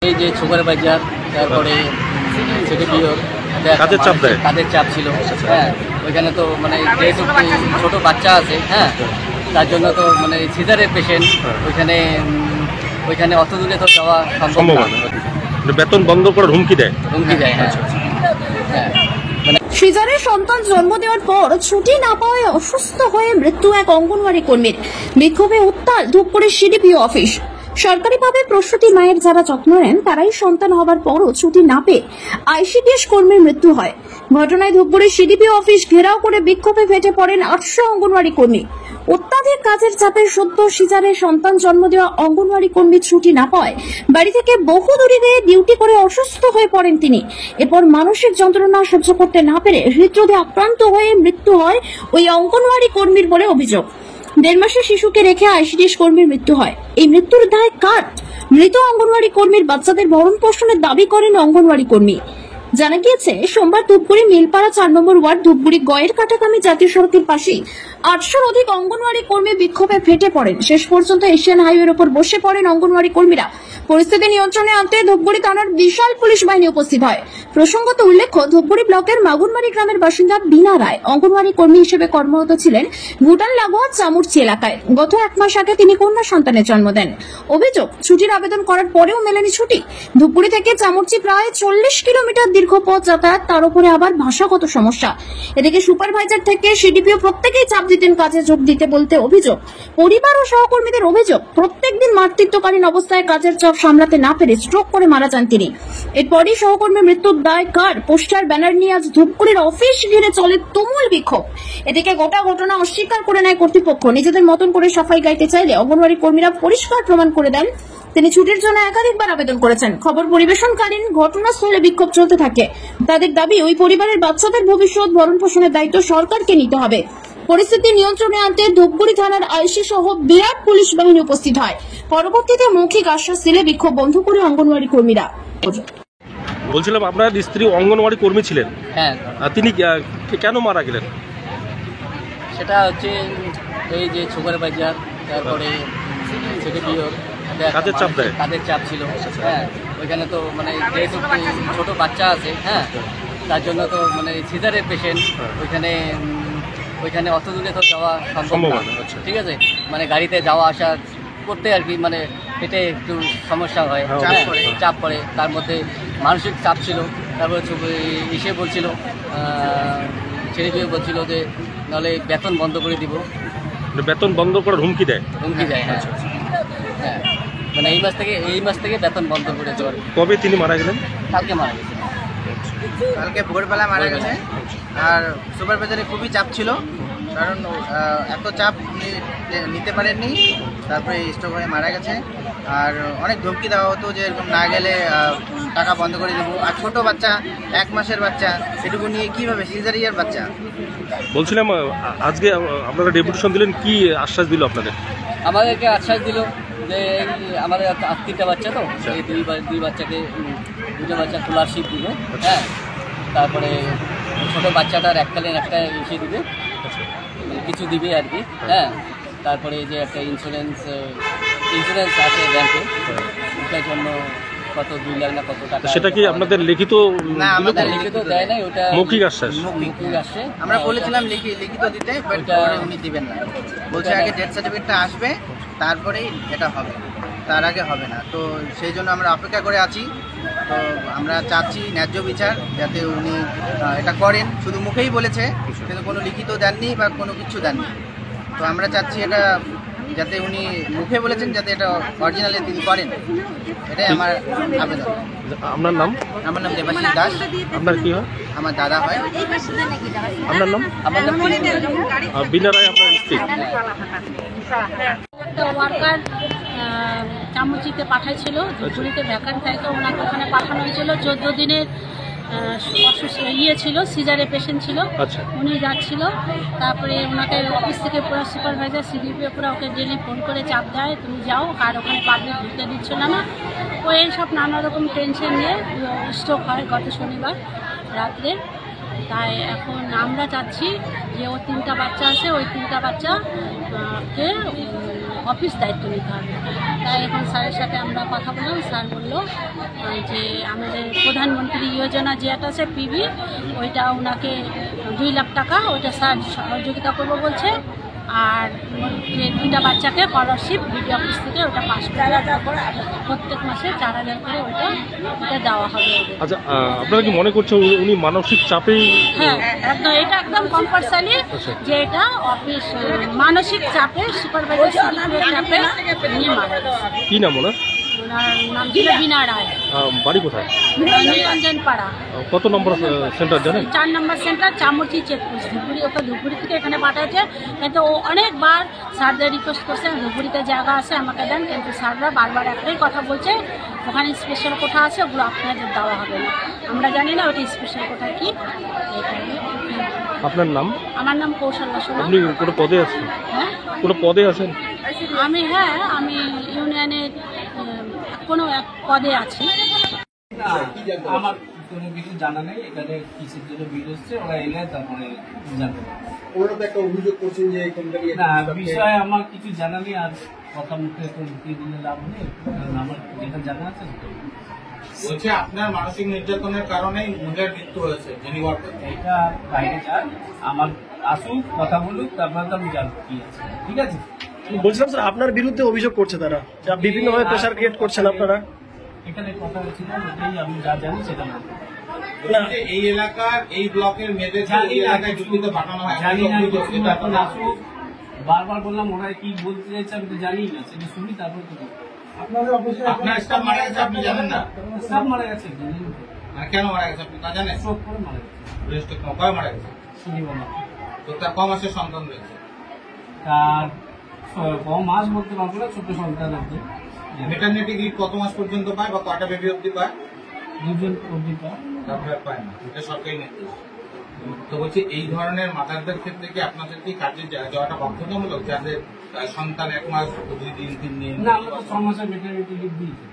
এই যে সুপার বাজার, তারপরে সিডিপিওর কাজের চাপ ছিল। হ্যাঁ, ওইখানে তো মানে যেহেতু ছোটো বাচ্চা আছে, হ্যাঁ, তার জন্য তো মানে সিজারের পেশেন্ট, ওইখানে অত দূরে তো যাওয়া সম্ভব না। বেতন বন্ধ করার হুমকি দেয়। হ্যাঁ হ্যাঁ। সিজারে সন্তান জন্ম দেওয়ার পর ছুটি না পাওয়ায় অসুস্থ হয়ে মৃত্যু এক অঙ্গনওয়াড়ি কর্মীর। বিক্ষোভে উত্তাল ধূপগুড়ির সিডিপিও অফিস। সরকারিভাবে প্রসূতি মায়ের যারা যত্ন নেন তারাই সন্তান হবার পরও ছুটি না পেয়ে আইসিডিএস কর্মীর মৃত্যু হয়। ঘটনায় ধূপগুড়ির সিডিপিও অফিস ঘেরাও করে বিক্ষোভে ফেটে পড়েন 800 অঙ্গনওয়াড়ি কর্মী। অত্যাধিক কাজের চাপে সদ্য সিজারে সন্তান জন্ম দেওয়া অঙ্গনওয়াড়ি কর্মী ছুটি না পাওয়ায় বাড়ি থেকে বহু দূরে ডিউটি করে অসুস্থ হয়ে পড়েন তিনি। এরপর মানসিক যন্ত্রণা সহ্য করতে না পেরে হৃদরোগে আক্রান্ত হয়ে মৃত্যু হয় ওই অঙ্গনওয়াড়ি কর্মীর বলে অভিযোগ। 1.5 মাসের শিশুকে রেখে আইসিডিএস কর্মীর মৃত্যু হয়। এই মৃত্যুর দায় কার? মৃত অঙ্গনওয়াড়ি কর্মীর বাচ্চাদের ভরণ পোষণের দাবি করেন অঙ্গনওয়াড়ি কর্মী। জানা গিয়েছে সোমবার ধূপগুড়ি মিলপাড়া 4 নম্বর ওয়ার্ড ধূপগুড়ি গয়ের কাটাকামি জাতীয় সড়কের পাশেই 800-র অধিক অঙ্গনওয়াড়ি কর্মী বিক্ষোভে ফেটে পড়েন। শেষ পর্যন্ত এশিয়ান হাইওয়ের উপর বসে পড়েন অঙ্গনওয়াড়ি কর্মীরা। পরিস্থিতি নিয়ন্ত্রণে আনতে ধূপগুড়ি থানার বিশাল পুলিশ বাহিনী উপস্থিত হয়। প্রসঙ্গত উল্লেখ্য, ধূপগুড়ি ব্লকের মাগুনমারি গ্রামের বাসিন্দা বিনা রায় অঙ্গনওয়াড়ি কর্মী হিসেবে কর্মরত ছিলেন ভুটান লাগোয়া চামুরচি এলাকায়। গত 1 মাস আগে তিনি কন্যা সন্তানের জন্ম দেন। অভিযোগ, ছুটির আবেদন করার পরেও মেলেনি ছুটি। ধূপগুড়ি থেকে চামুরচি প্রায় 40 কিলোমিটার দীর্ঘ পথ যাতায়াত, তার উপরে আবার ভাষাগত সমস্যা। এদিকে সুপারভাইজার থেকে সিডিপিও প্রত্যেকেই চাপ দিতেন কাজে যোগ দিতে বলতে অভিযোগ। পরিবার ও সহকর্মীদের অভিযোগ, প্রত্যেকদিন মাতৃত্বকালীন অবস্থায় কাজের চাপ সামলাতে না পেরে স্ট্রোক করে মারা যান তিনি। এরপরই সহকর্মীর মৃত্যুর দায় কার? পোস্টার ব্যানার নিয়ে আজ ধূপগুড়ির অফিস ঘিরে চলে তুমুল বিক্ষোভ। এদিকে গোটা ঘটনা অস্বীকার করে নেয় কর্তৃপক্ষ। নিজেদের মতন করে সাফাই গাইতে চাইলে অঙ্গনওয়াড়ি কর্মীরা পরিষ্কার প্রমাণ করে দেন তিনি ছুটির জন্য একাধিকবার আবেদন করেছেন। খবর পরিবেশনকালীন ঘটনাস্থলে বিক্ষোভ চলতে থাকে। তাদের দাবি, ওই পরিবারের বাচ্চাদের ভবিষ্যৎ ভরণ পোষণের দায়িত্ব সরকারকে নিতে হবে। পরিস্থিতি নিয়ন্ত্রণে আনতে ধূপগুড়ি থানার আইসি সহ বিরাট পুলিশ বাহিনী উপস্থিত হয়। পরবর্তীতে মৌখিক আশ্বাস দিলে বিক্ষোভ বন্ধ করে অঙ্গনওয়াড়ি কর্মীরা। বলছিলাম, আপনার স্ত্রী অঙ্গনওয়াড়ি কর্মী ছিলেন, হ্যাঁ, তিনি কেন মারা গেলেন? সেটা হচ্ছে এই যে সুপার বাজার, তারপরে সিডিপিওর কাজের চাপ ছিল। হ্যাঁ, ওইখানে তো মানে যেহেতু ছোটো বাচ্চা আছে, হ্যাঁ, তার জন্য তো মানে সিজারের পেশেন্ট, ওইখানে অত দূরে তো যাওয়া সম্ভব না। ঠিক আছে, মানে গাড়িতে যাওয়া আসা করতে আর কি, মানে হেঁটে একটু সমস্যা হয়, চাপ পড়ে। তার মধ্যে মানসিক চাপ ছিল। তারপরে এসে বলছিল, ছেড়ে বলছিল যে নাহলে বেতন বন্ধ করে দিব। বেতন বন্ধ করার হুমকি দেয়। হ্যাঁ হ্যাঁ, মানে এই মাস থেকে বেতন বন্ধ করে দেওয়ার। কবে তিনি মারা গেলেন? কালকে মারা গেছে। কালকে ভোরবেলা মারা গেছে। আর সুপার বাজারে খুবই চাপ ছিল, কারণ এত চাপ নিতে পারেননি, তারপরে স্ট্রোক হয়ে মারা গেছে। আর অনেক ধমকি দেওয়া হতো যে এরকম না গেলে টাকা বন্ধ করে দেবো। আর ছোটো বাচ্চা, 1 মাসের বাচ্চা, এটুকু নিয়ে কীভাবে, সিজারিয়ার বাচ্চা। বলছিলাম, আজকে আপনারা ডেপুটেশন দিলেন, কি আশ্বাস দিল আপনাদের? আমাদেরকে আশ্বাস দিল যে আমাদের 3টা বাচ্চা, তো এই দুই বাচ্চাকে, 2টা বাচ্চা স্কলারশিপ দিবে। হ্যাঁ, তারপরে ছোটো বাচ্চাটার এককালীন একটা এসে দিবে, কিছু দিবে আর কি। হ্যাঁ, তারপরে যে একটা ইন্স্যুরেন্স আছে ব্যাংকে, ওটার জন্য কত 2 লাখ না কত টাকা। সেটা কি আপনাদের লিখিত? না, আমাদের লিখিত দেয় নাই, ওটা মৌখিক আশ্বাস। আমরা বলেছিলাম লিখিত দিতে, বাট উনি দিবেন না। বলছে আগে ডেথ সার্টিফিকেটটা আসবে, তারপরেই এটা হবে, তার আগে হবে না। তো সেই জন্য আমরা অপেক্ষা করে আছি। তো আমরা চাচ্ছি ন্যায্য বিচার, যাতে উনি এটা করেন। শুধু মুখেই বলেছে, কিন্তু কোনো লিখিত দেননি বা কোনো কিছু দেননি। তো আমরা চাচ্ছি এটা, যাতে উনি মুখে বলেছেন, যাতে এটা অরিজিনালি তিনি করেন। এটাই আমার আবেদন। আপনার নাম? আমার নাম দেবাশিস দাস। আপনার কি হয়? আমার দাদা হয়। আপনার নাম? আমার নাম বিনা রায়, আপনার স্ত্রী। একটা ওয়ার্কার চামুচিতে পাঠাইছিল, ধূপগুড়িতে ভ্যাকান্ট থাকে, ওনাকে ওখানে পাঠানো হয়েছিল। 14 দিনের অসুস্থ ছিল, সিজারে পেশেন্ট ছিল। উনি যাচ্ছিল, তারপরে ওনাকে অফিস থেকে পুরো সুপারভাইজার সিডিপিও পুরো ওকে ডেলি ফোন করে চাপ দেয়, তুমি যাও, আর ওখানে পাবলিক ঢুকতে দিচ্ছিল না। ও এইসব নানা রকম টেনশন নিয়ে স্ট্রোক হয় গত শনিবার রাত্রে। তাই এখন আমরা চাচ্ছি যে ওর 3টা বাচ্চা আছে, ওই 3টা বাচ্চাকে অফিস দায়িত্ব নিতে হবে। তাই এখন স্যারের সাথে আমরা কথা বললাম, স্যার বললো যে আমাদের প্রধানমন্ত্রী যোজনা যেটা আছে পিবি, ওইটা ওনাকে 2 লাখ টাকা ওইটা স্যার সহযোগিতা করবো বলছে। আর যে 2টা বাচ্চাকে স্কলারশিপ বিডিও অফিস থেকে ওটা পাস করে প্রত্যেক মাসে 4,000 করে ওটা দেওয়া হবে ওদের। আচ্ছা, আপনারা কি মনে করছেন উনি মানসিক চাপেই? হ্যাঁ, একদম এটা একদম কম্পালসারি যে এটা অফিস মানসিক চাপে সুপারভাইজার চাপে নিয়ে মারা গেছে। কি নাম ওনার? ওনার নাম ছিল বিনা রায়। বাড়ি কোথায়? নিরঞ্জন পাড়া। কত নম্বর সেন্টার জানেন? 4 নম্বর সেন্টার, চামচি চেকপোস্ট, ধুপগুড়ি। ওকে ধুপগুড়ি থেকে এখানে পাঠাচ্ছে, কিন্তু ও অনেকবার স্যারদের রিকোয়েস্ট করছে ধুপগুড়িতে জায়গা আছে আমাকে দেন, কিন্তু স্যাররা বারবার একটাই কথা বলছে ওখানে স্পেশাল কোঠা আছে, ওগুলো আপনাদের দেওয়া হবে না। আমরা জানি না ওটা স্পেশাল কোঠা কি। আপনার নাম? আমার নাম কৌশল্যা সোনা। আপনি কোনো পদে আছেন? হ্যাঁ, কোনো পদে আছেন? আমি ইউনিয়নের কোনো এক পদে আছি। আমার কোনো কিছু জানা নেই, এখানে কিসের জন্য বিল হচ্ছে, ওরা এলে তারপরে জানতে পারবে। ওরা তো একটা অভিযোগ করছেন যে এই কোম্পানি না, বিষয়ে আমার কিছু জানা নেই, আর কথা মুখে তো লুকিয়ে দিলে লাভ নেই, কারণ আমার যেটা জানা আছে বলছে আপনার মানসিক নির্যাতনের কারণেই মহিলার মৃত্যু হয়েছে। এটা বাইরে যান, আমার আসুক, কথা বলুক, তারপরে তো আমি জানবো কি আছে। ঠিক আছে, বলছিলাম স্যার, আপনার বিরুদ্ধে অভিযোগ করছে তারা, যা বিভিন্নভাবে প্রেশার ক্রিয়েট করছেন আপনারা। এখানে কথা হচ্ছিল, ওটাই আমি যা জানি সেটা বলবো। এই এলাকার এই ব্লকের মেয়েদের জানি না এলাকায় যুক্তিতে পাঠানো হয়, জানি না কিছু, এখন আসুক। বারবার বললাম ওরা কি বলতে চাইছে আমি তো জানি না, সেটা শুনি তারপর তো বলবো। আপনার স্টাফ মারা গেছে আপনি জানেন না? সব মারা গেছে, মানে কেন মারা গেছে আপনি তা জানেন? সব করে মারা গেছে, বৃহস্পতি কবে মারা গেছে? শনিবার মারা। তো তার ক মাসের সন্তান রয়েছে? তার কম মাস বলতে পারবো না, ছোট সন্তান আছে। মেটারনিটি লিভ কত মাস পর্যন্ত পায় বা কটা বেবি অব্দি পায়? 2জন অবধি পায়। তারপরে পায় না, এটা সরকারি নির্দেশ। তো বলছি এই ধরনের মাতারদের ক্ষেত্রে কি আপনাদের কি কাজে যাওয়াটা বাধ্যতামূলক, যাদের সন্তান 1 মাস 2 দিন 3 দিন? না, আমরা তো 6 মাসের মেটারনিটি লিভ দিয়েছি।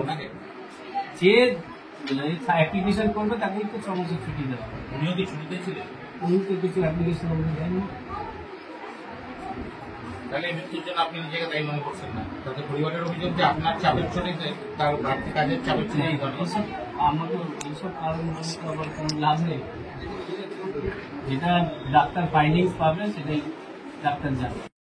ওনাকে যে অ্যাপ্লিকেশন করবে তাকেই তো 6 মাসের ছুটি দেওয়া হবে। উনিও কি ছুটিতে ছিলেন? উনি তো কিছু অ্যাপ্লিকেশন আমরা দেয়নি। তাহলে এই মৃত্যুর জন্য আপনি নিজেকে দায়ী মনে করছেন না? তাদের পরিবারের অভিযোগ যে আপনার চাপের চোটে, তার বাড়তি কাজের চাপের চোটে এই ঘটনা। এইসব আমাকে এইসব কারণ বলে তো আবার কোনো লাভ নেই। যেটা ডাক্তার ফাইন্ডিংস পাবে সেটাই ডাক্তার জানে।